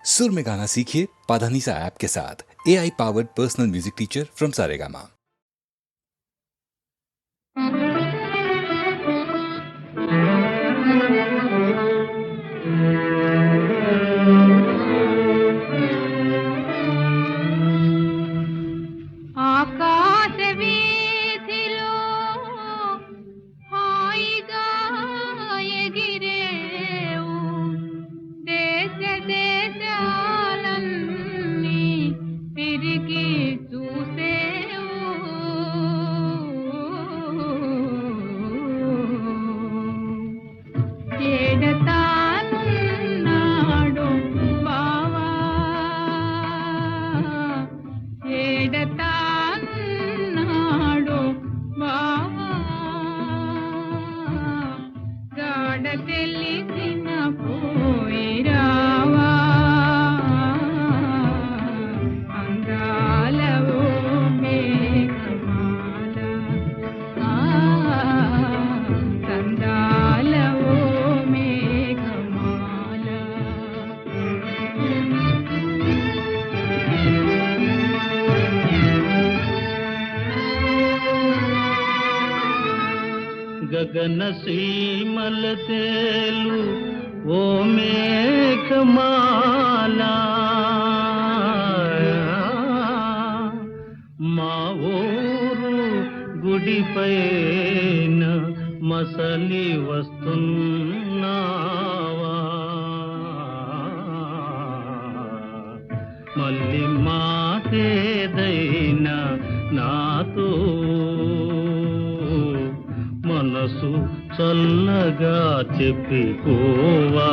सुर में गाना सीखिए पाधानीसा ऐप के साथ। AI powered personal music teacher from Saregama. ఆకాశ వీధిలో హాయిగా ఎగిరేవు, దేశ దేశాలన్నీ తిరిగి చూసేవు. ఏడతానున్నాడు బావా, ఏడతానున్నాడు బావా, గాఢ తెలిసిన పోయిరావా, అందాల ఓ మేఘమాల, సందాల ఓ మేఘమాల. గగన సీమల తేలు ఓ మేఘమాల, మా ఊరు గుడిపైన మసలి వస్తున్నావా, మళ్ళీ మాటేదైనా నాతో మనసు చల్లగా చెప్పిపోవా,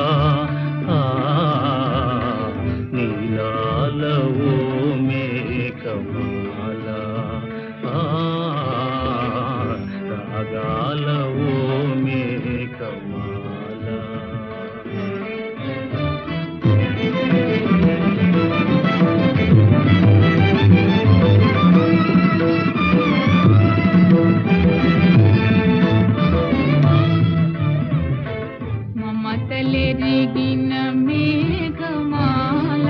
నీలాల ఓ మేఘమాల, రాగాల ఓ మేఘమాల. మమతలెరిగిన మేఘమాల,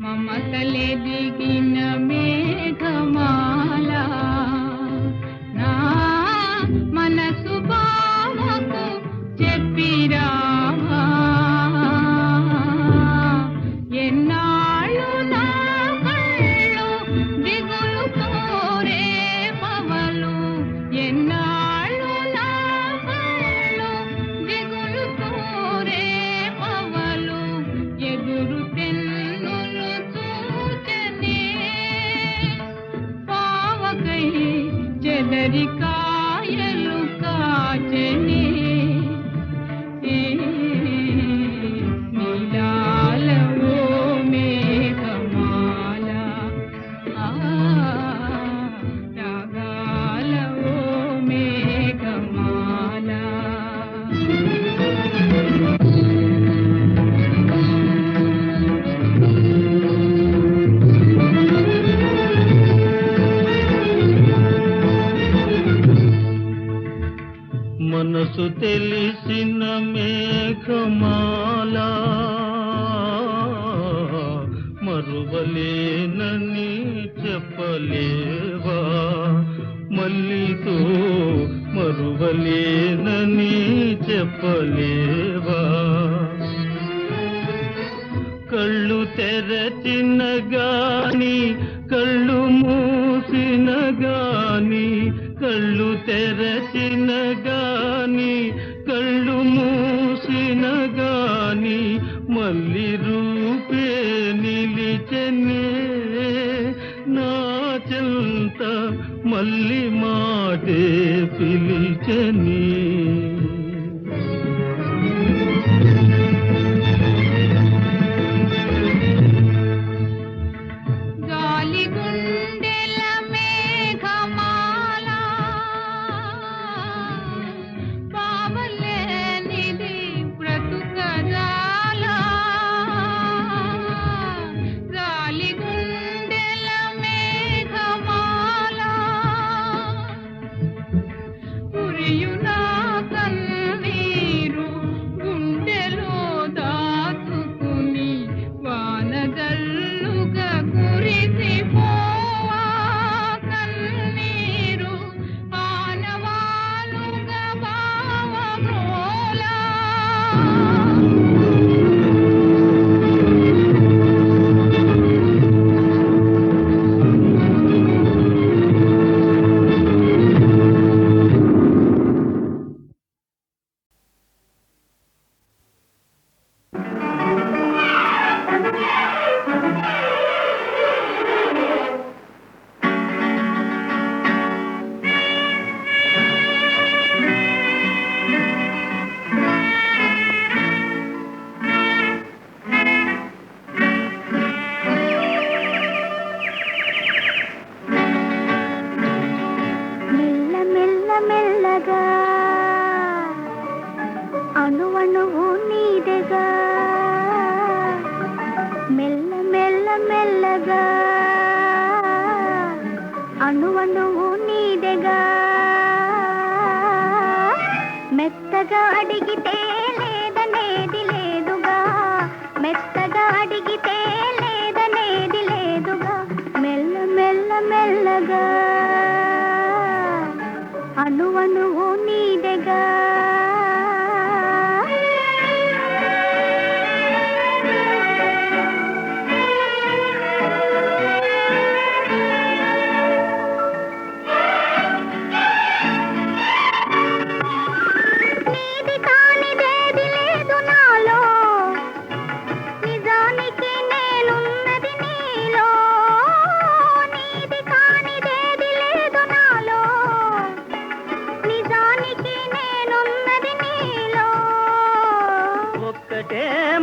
మమతలెరిగిన మేఘమాల, నా మనసు బావకు చెప్పిరావా, ఎన్నాళ్ళు నా కళ్ళు దిగులుతో రేపవలు, ఎన్నాళ్ళు నా కళ్ళు దిగులుతో రేపవలు, ఎదురు తెన్నులు చూచనే పావకై చెదరి కాయలు కాచనే. నీలాల ఓ మేఘమాల, రాగాల ఓ మేఘమాల. మనసు తెలిసిన మేఘమాల, మరువలేనని చెప్పలేవా, మల్లితో మరువలేనని చెప్పలేవా, కళ్ళు తెరచిన గాని కళ్ళు మూసిన గాని, కళ్ళు తెరచిన గాని కళ్ళు మూసిన గాని, మళ్ళీ రూపే నిలిచనే నా చెంత, మళ్ళీ మాటే పిలిచని. గాలి గుండెల మేఘమాల, పావలేనిది బ్రతుకజాల, గాలి గుండెల మేఘమాల, కురియున అణువణువు నీదెగా మెత్తగా అడిగితే లేదనేది లేదుగా మెత్తగా అడిగితే లేదనేది లేదుగా మెల్ల మెల్ల మెల్లగా అణువణువు నీదెగా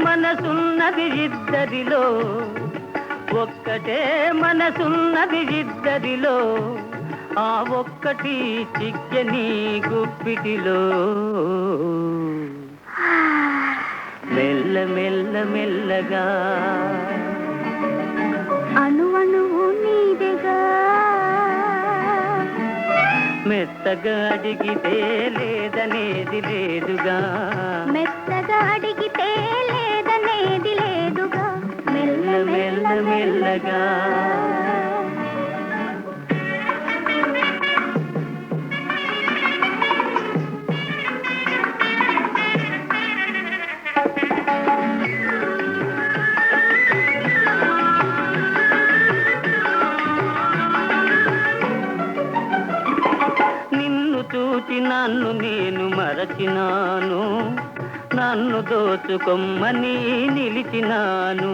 మనసున్నది ఇద్దరిలో ఒక్కటే మనసున్నది ఇద్దరిలో ఆ ఒక్కటి చిక్కని గుప్పిటిలో మెల్ల మెల్ల మెల్లగా అణువణువు నీదెగా మెత్తగా అడిగితే లేదనేది లేదుగా మెత్తగా అడిగితే లేదనేది లేదుగా మెల్ల మెల్ల మెల్లగా చూచి నన్ను నేను మరచినాను నన్ను దోచుకొమ్మని నిలిచినాను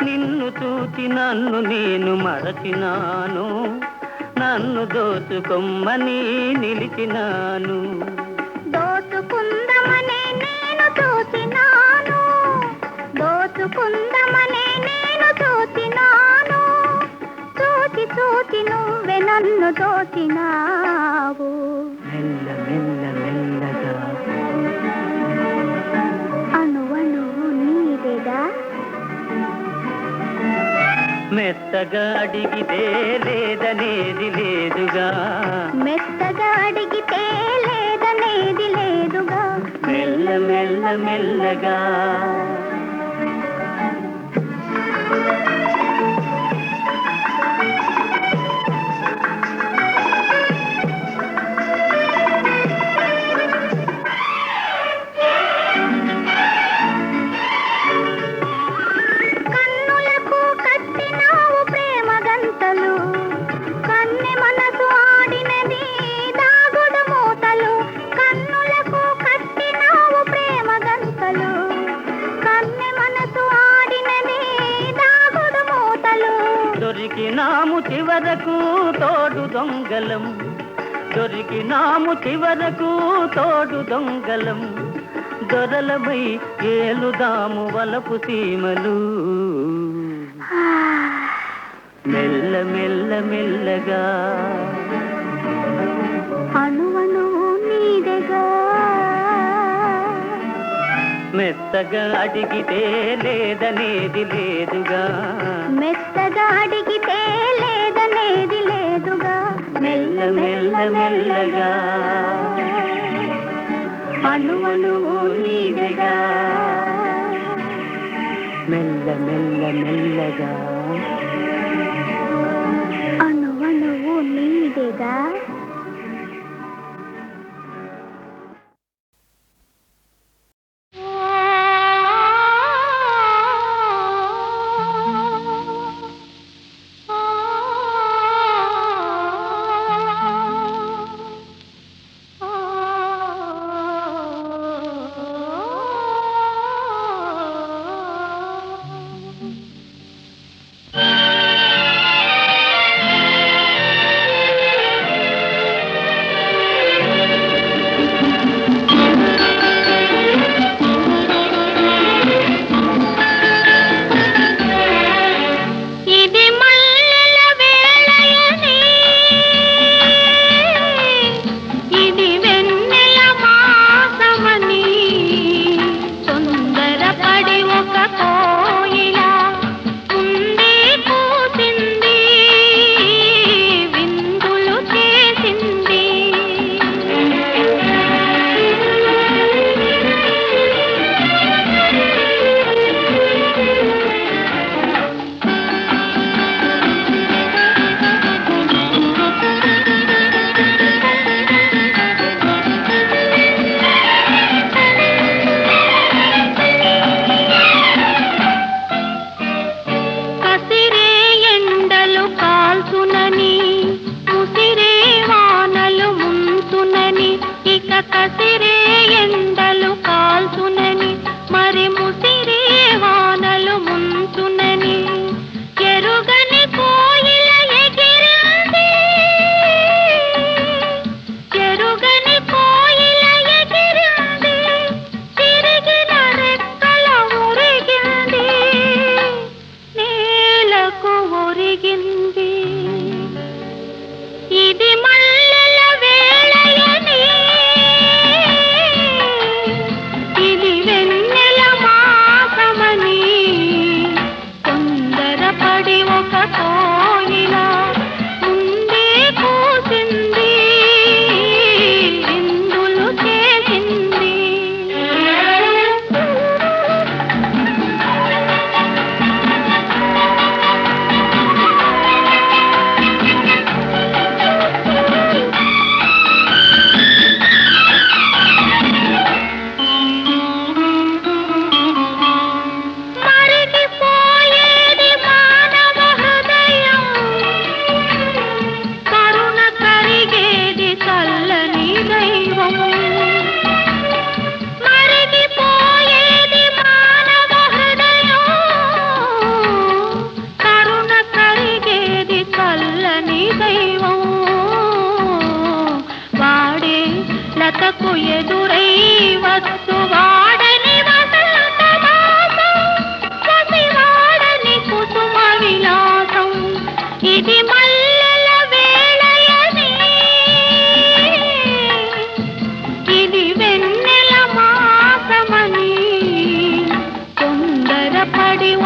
నిన్ను చూచి నన్ను నేను మరచినాను నన్ను దోచుకొమ్మని నిలిచినాను దోచుకుందమనే నేను చూచినాను దోచుకుందమనే నేను చూచినాను చూచి చూచి నువ్వే నన్ను దోచినావు మెల్ల మెల్ల మెల్లగా అణువణువు నీదెగా మెత్తగా అడిగితే లేదనేది లేదుగా మెత్తగా అడిగితే లేదనేది లేదుగా మెల్ల మెల్ల మెల్లగా దొరికినాము చివరకు తోడు దొంగలం దొరికినాము చివరకు తోడు దొంగలం దొరలమై ఏలుదాము వలపు సీమలు మెల్ల మెల్ల మెల్లగా అణువణువు నీదెగా మెత్తగా అడిగితే లేదనేది లేదుగా మెత్తగా అడిగితే లేదనేది లేదుగా మెల్ల మెల్ల మెల్లగా అణువణువు నీదెగా మెల్ల మెల్ల మెల్లగా అణువణువు నీదెగా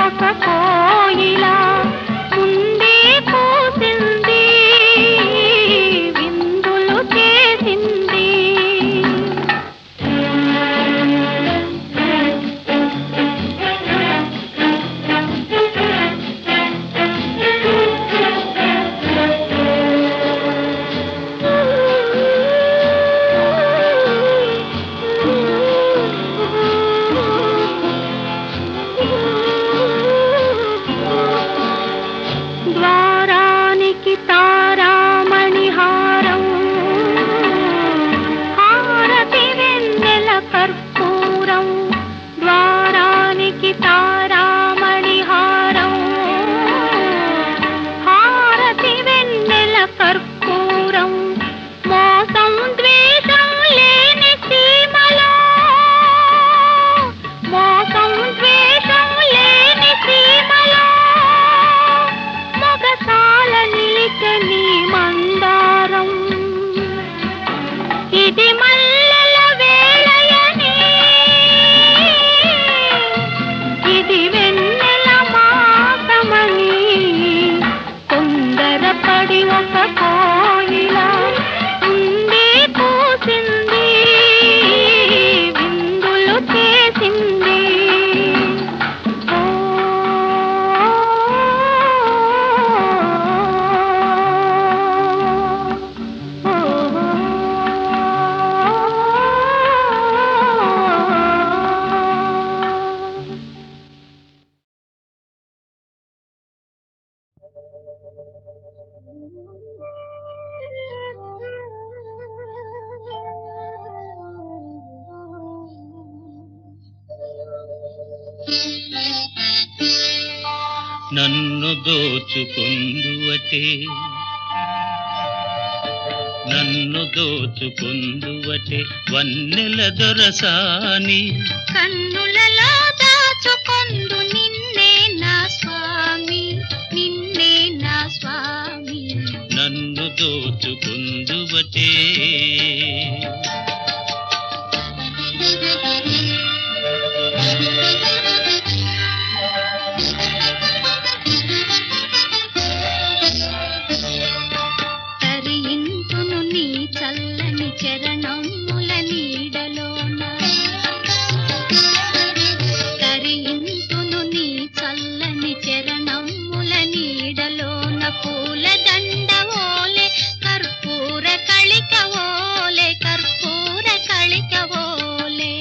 ఒక కోయిల ముందే పూసింది విందులు చేసింది. ద్వారానికి తారామణిహారం హారతి వెన్నెల కర్పూరం. ద్వారానికి తారామణిహారం హారతి వెన్నెల కర్పూరం. మోసం ద్వేషం లేని సీమలో మోసం ద్వేషం లేని సీమలో మొగసాల నిలిచని మందారం. ఇది మల్లెల వేళయని ఇది వెన్నెల మాసమని తొందరపడి ఒక కోయిల ముందే పూసింది విందులు చేసింది. నన్ను దోచుకుందువటే నన్ను దోచుకుందువటే వన్నెల దొరసాని. కన్నులలో దాచుకొందు నిన్నే నా స్వామి నిన్నే నా స్వామి. నన్ను దోచుకుందువటే తరింతును నీ చల్లని చరణముల నీడలోన తరింతును నీ చల్లని చరణముల నీడలోన పూల దండవోలే కర్పూర కళికవోలే కర్పూర కళికవోలే.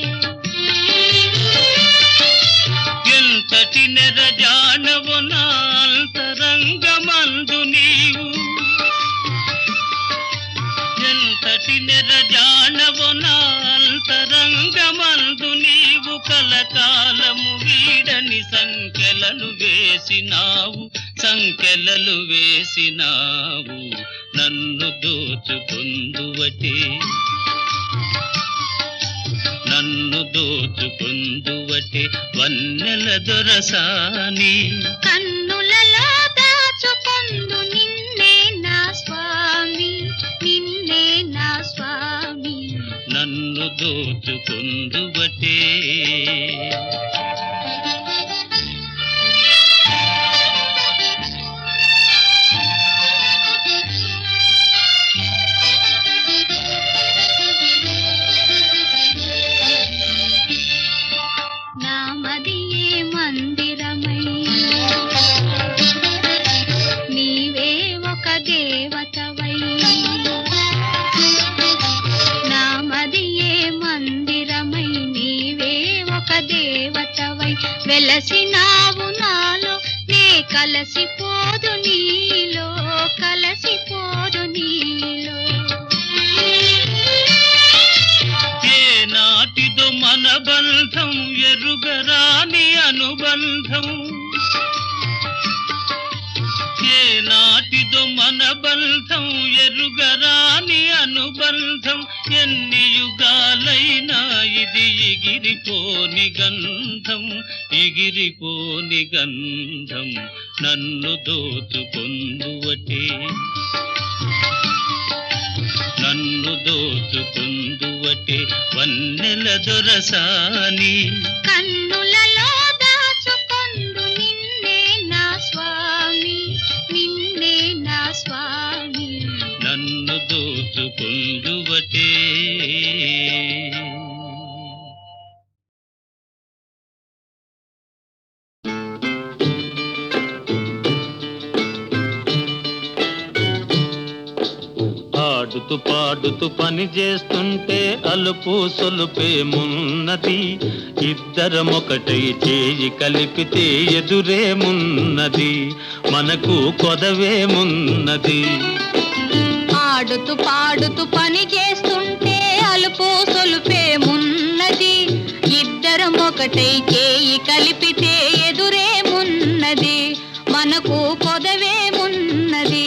ఎంతటి నెరజానవు నా అంతరంగమందు నీవు. ఎంతటి నెరజానవు నా అంతరంగమందు నీవు. కలకాలము వీడని సంఖ్యలను వేసినావు సంఖ్యలలు వేసినావు. నన్ను దోచుకుందువటే నన్ను దోచుకుందువటే వన్నెల దొరసాని. కన్నులలో దాచుకొందు నిన్నే నా స్వామి నిన్నే నా స్వామి. నన్ను దోచుకుందువటే నామదియే మందిరమై నీవే ఒక దేవతవై. నామదియే మందిరమై నీవే ఒక దేవతవై. వెలసినావు నాలో నే కలసిపోదు నీలో కలసిపోదు నీలో. ఏ నాటిదో మన బంధం ఎరుగరాని అనుబంధం. ఏ నాటిదో మన బంధం ఎరుగరాని అనుబంధం. ఎన్ని యుగాలైనా ఇది ఎగిరిపోని గంధం ఎగిరిపోని గంధం. నన్ను దోచుకొందువటే నన్ను దోచుకుందువటే వన్నెల దొరసాని. కన్నులలో దాచుకొందు నిన్నే ఆడుతూ పాడుతూ పని చేస్తుంటే అలుపు సొలుపేమున్నది, ఇద్దరమొకటై చేయి కలిపితే ఎదురేమున్నది, మనకు కొదవేమున్నది. ఆడుతూ పాడుతూ పని చేస్తుంటే అలుపు సొలుపేమున్నది, ఇద్దరం ఒకటై చేయి కలిపితే ఎదురేమున్నది, మనకు కొదవేమున్నది.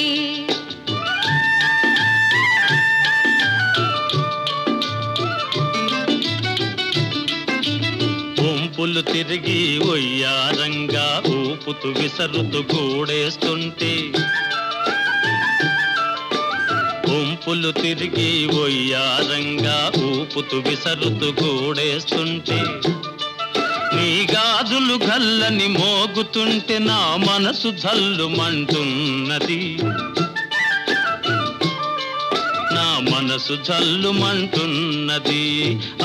వంపులు తిరిగి ఒయ్యారంగా ఊపుతూ విసరుతూ కూడేస్తుంటే, వంపులు తిరిగి ఒయ్యారంగా ఊపుతూ విసరుతూ కూడేస్తుంటే, నీ గాజులు గల్లని మోగుతుంటే నా మనసు జల్లుమంటున్నది, నా మనసు జల్లుమంటున్నది.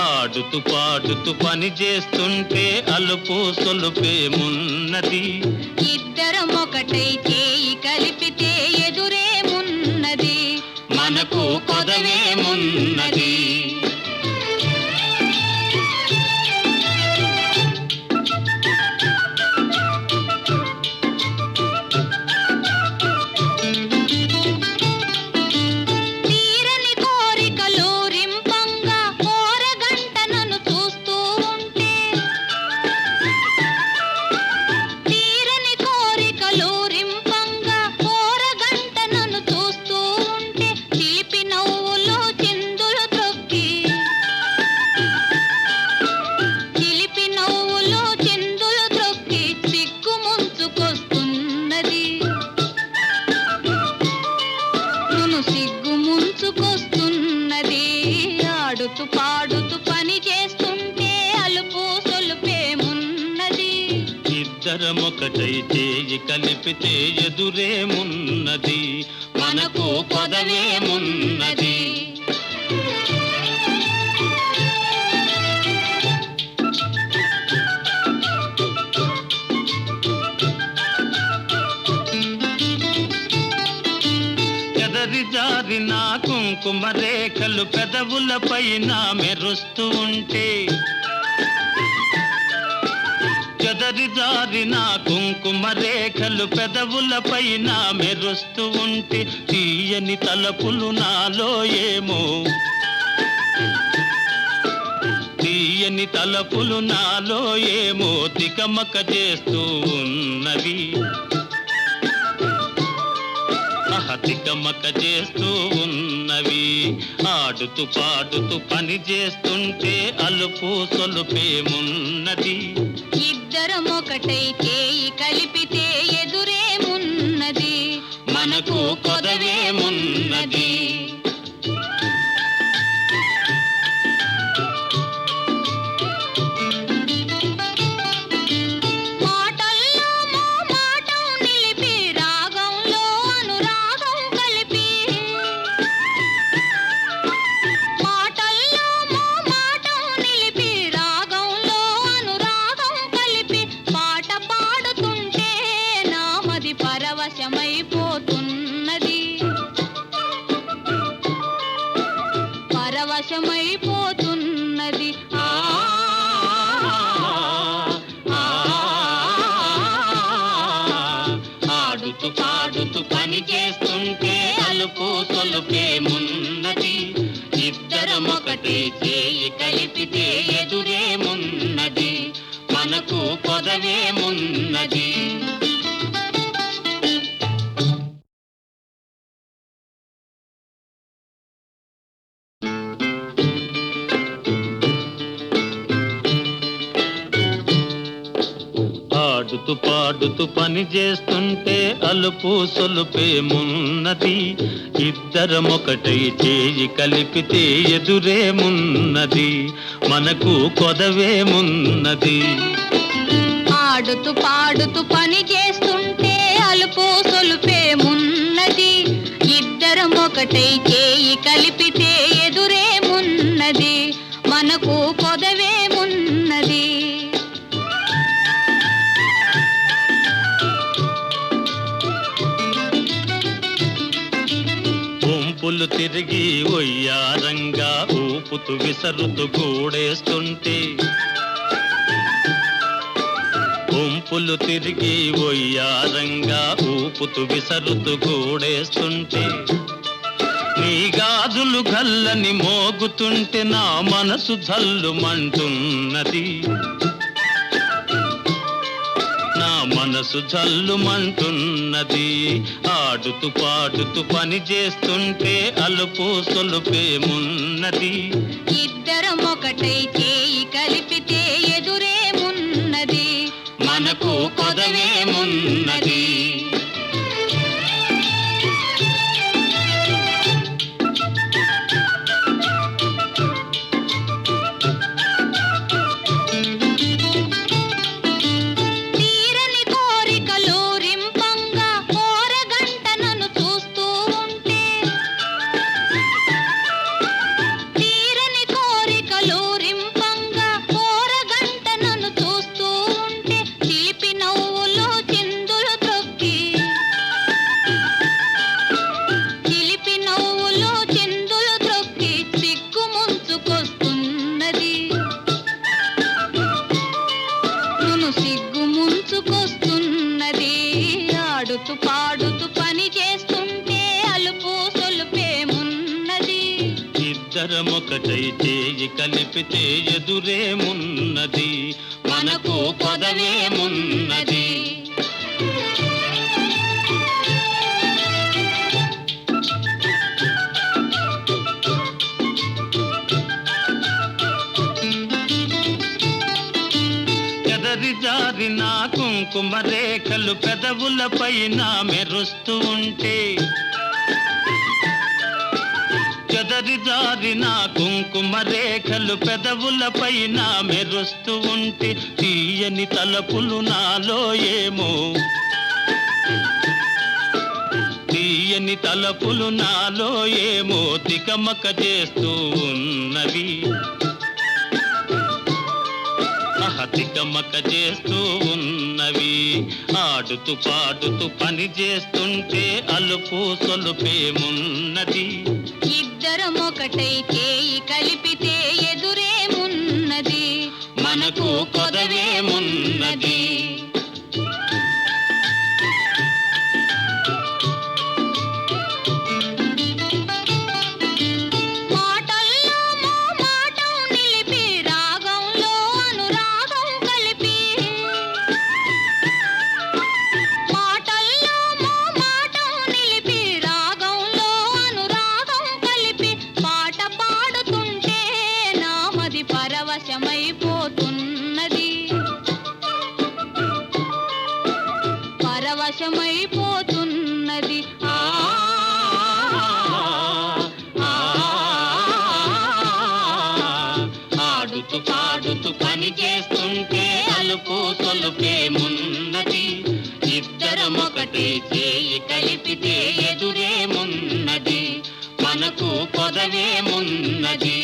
ఆడుతూ పాడుతూ పని చేస్తుంటే అలుపు సొలుపేమున్నది, ఇద్దరం ఒకటై చేయి కలిపితే ఎదురేమున్నది, మనకు కొదవేమున్నది. తీరని కోరికలు రింపంగా కోరగంట నన్ను చూస్తూ ఉంటే, తీరని కోరికలు రింపంగా కోరగంట నన్ను చూస్తూ ఉంటే, చిలిపి నవ్వులో చిందులు త్రొక్కి, చిలిపి నవ్వులో చిందులు త్రొక్కి సిగ్గు ముంచుకొస్తున్నది, నును సిగ్గు ముంచుకొస్తున్నది. ఆడుతూ పాడుతూ పని చేస్తుంటే అలుపు సొలుపేమున్నది, ఇద్దరమొకటై చేయి కలిపితే ఎదురేమున్నది, మనకు కొదవేమున్నది. ఎదరి జారిన కుంకుమ రేఖలు పెదవులపైన మెరుస్తూ ఉంటే, చెదరి జారిన కుంకుమ రేఖలు పెదవులపైన మెరుస్తూ ఉంటే, తీయని తలపులు నాలో ఏమో, తీయని తలపులు నాలో ఏమో తికమక చేస్తూ ఉన్నవి, తికమక చేస్తూ ఉన్నవి. ఆడుతూ పాడుతూ పని చేస్తుంటే అలుపు సొలుపేమున్నది, ఇద్దరం ఒకటై చేయి కలిపితే ఎదురేమున్నది, మనకు కొదవేమున్నది. మాటల్లో మోమాటం నిలిపి రాగంలో అనురాగం కలిపి, మాటల్లో మోమాటం నిలిపి రాగంలో అనురాగం కలిపి, పాట పాడుతుంటే నామది పరవశమైపోతున్నది, పరవశమైపోతున్నది. ఆడుతూ పాడుతూ పని చేస్తుంటే అలుపు సొలుపేమున్నది, ఇద్దరమొకటే చేయి కలిపితే ఎదురేమున్నది, మనకు కొదవేమున్నది. ఆడుతూ పాడుతూ పని చేస్తుంటే అలుపు సొలుపేమున్నది, ఇద్దరమొకటై చేయి కలిపితే ఎదురేమున్నది, మనకు కొదవేమున్నది. ఆడుతూ పాడుతూ పని చేస్తుంటే అలుపు సొలుపేమున్నది, ఇద్దరం ఒకటై చేయి కలిపితే ఎదురేమున్నది, మనకు కొదవేమున్నది. వంపులు తిరిగి ఒయ్యారంగా ఊపుతూ విసరుతూ గూడేస్తుంటే, వంపులు తిరిగి ఒయ్యారంగా ఊపుతూ విసరుతూ గూడేస్తుంటే, నీ గాజులు గల్లని మోగుతుంటే నా మనసు జల్లుమంటున్నది, నా మనసు జల్లుమంటున్నది. ఆడుతూ పాడుతూ పని చేస్తుంటే అలుపు సొలుపేమున్నది. ఇద్దరం ఒకటై చేయి కలిపితే ఎదురేమున్నది, మనకు కొదవేమున్నది. తీరని కోరికలు రింపంగా కోరగంట నన్ను చూస్తూ ఉంటే, తీరని కోరికలు రింపంగా కోరగంట నన్ను చూస్తూ ఉంటే, చిలిపి నవ్వులో చిందులు త్రొక్కి, చిలిపి నవ్వులో చిందులు త్రొక్కి సిగ్గు ముంచుకొస్తున్నది, నును సిగ్గు ముంచుకొస్తున్నది. ఆడుతూ పాడుతూ పని చేస్తుంటే అలుపు సొలుపేమున్నది, ఇద్దరమొకటై చేయి కలిపితే ఎదురేమున్నది. మనకు కొదవేమున్నది. చెదరి జారిన కుంకుమ రేఖలు పెదవుల పైన మెరుస్తూ ఉంటే, చెదరి జారిన కుంకుమ రేఖలు పెదవుల పైన మెరుస్తూ ఉంటే, తీయని తలపులు నాలో ఏమో, తీయని తలపులు నాలో ఏమో తికమక చేస్తూ ఉన్నవి, తికమక చేస్తూ ఉన్నవి. ఆడుతూ పాడుతూ పని చేస్తుంటే అలుపు సొలుపేమున్నది. ఇద్దరం ఒకటై చేయి కలిపితే ఎదురేమున్నది, మనకు కొదవేమున్నది. మాటల్లో మోమాటం నిలిపి రాగంలో అనురాగం కలిపి, మాటల్లో మోమాటం నిలిపి రాగంలో అనురాగం కలిపి, పాట పాడుతుంటే నామది పరవశమైపోతున్నది, పరవశమైపోతున్నది. ఆడుతూ పాడుతూ పని చేస్తుంటే అలుపు సొలుపేమున్నది. ఇద్దరమొకటే చేయి కలిపితే ఎదురేమున్నది. మనకు కొదవేమున్నది.